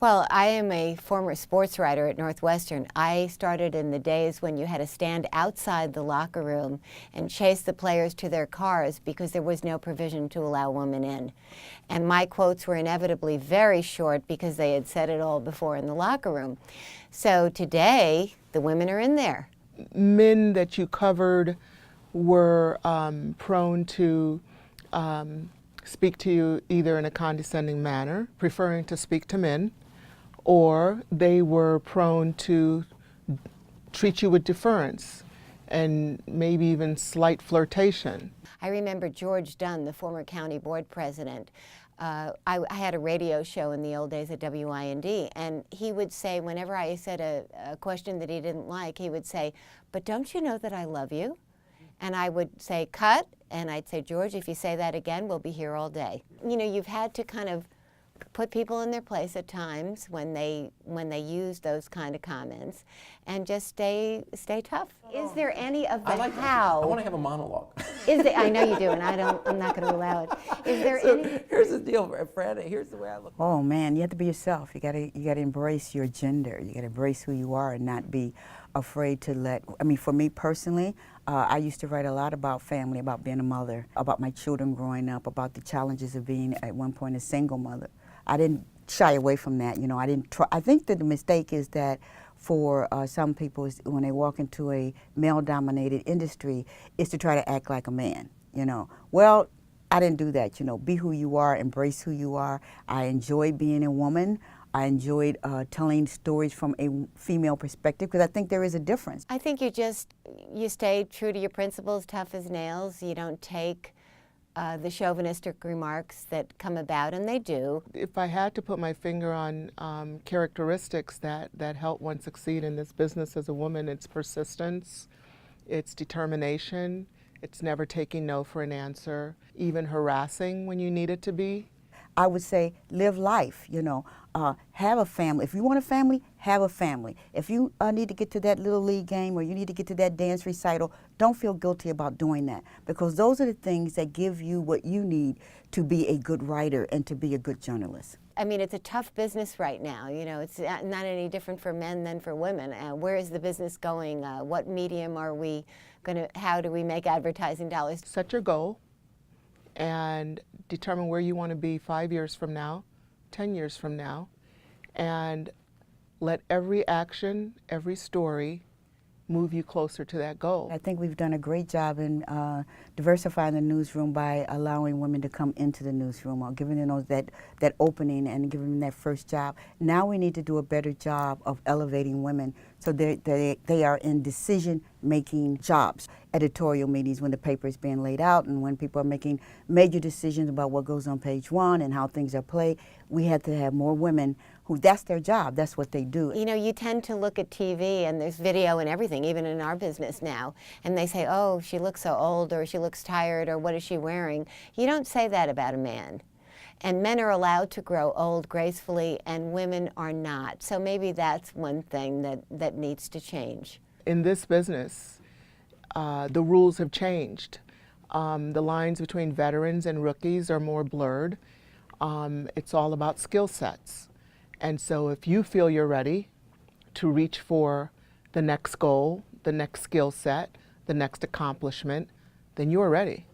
Well, I am a former sports writer at Northwestern. I started in the days when you had to stand outside the locker room and chase the players to their cars because there was no provision to allow women in. And my quotes were inevitably very short because they had said it all before in the locker room. So today, the women are in there. Men that you covered were prone to speak to you either in a condescending manner, preferring to speak to men, or they were prone to treat you with deference and maybe even slight flirtation. I remember George Dunn, the former county board president. I had a radio show in the old days at WIND, and he would say, whenever I said a question that he didn't like, he would say, "But don't you know that I love you?" And I would say, "Cut," and I'd say, "George, if you say that again, we'll be here all day." You know, you've had to kind of put people in their place at times when they use those kind of comments, and just stay tough. Is there any of the how? I want to have a monologue. I know you do, and I'm not going to allow it. Is there any? Here's the deal, Fran. Here's the way I look. Oh man, you have to be yourself. You gotta embrace your gender. You gotta embrace who you are and not be afraid to let. I mean, for me personally, I used to write a lot about family, about being a mother, about my children growing up, about the challenges of being at one point a single mother. I didn't shy away from that. You know, I didn't try. I think that the mistake is that for some people, when they walk into a male-dominated industry, is to try to act like a man. You know, well, I didn't do that. You know, be who you are, embrace who you are. I enjoyed being a woman. I enjoyed telling stories from a female perspective because I think there is a difference. I think you stay true to your principles, tough as nails. You don't take the chauvinistic remarks that come about, and they do. If I had to put my finger on characteristics that help one succeed in this business as a woman, it's persistence, it's determination, it's never taking no for an answer, even harassing when you need it to be. I would say live life, you know, have a family. If you want a family, have a family. If you need to get to that little league game or you need to get to that dance recital, don't feel guilty about doing that, because those are the things that give you what you need to be a good writer and to be a good journalist. I mean, it's a tough business right now. You know, it's not any different for men than for women. Where is the business going? What medium are we going to, how do we make advertising dollars? Set your goal and determine where you want to be 5 years from now, 10 years from now, and let every action, every story move you closer to that goal. I think we've done a great job in diversifying the newsroom by allowing women to come into the newsroom or giving them that opening and giving them that first job. Now we need to do a better job of elevating women so they are in decision-making jobs. Editorial meetings when the paper is being laid out and when people are making major decisions about what goes on page one and how things are played. We had to have more women who, that's their job, that's what they do. You know, you tend to look at TV and there's video and everything, even in our business now, and they say, "Oh, she looks so old," or "She looks tired," or "What is she wearing?" You don't say that about a man. And men are allowed to grow old gracefully and women are not. So maybe that's one thing that needs to change. In this business, the rules have changed. The lines between veterans and rookies are more blurred. It's all about skill sets. And so if you feel you're ready to reach for the next goal, the next skill set, the next accomplishment, then you're ready.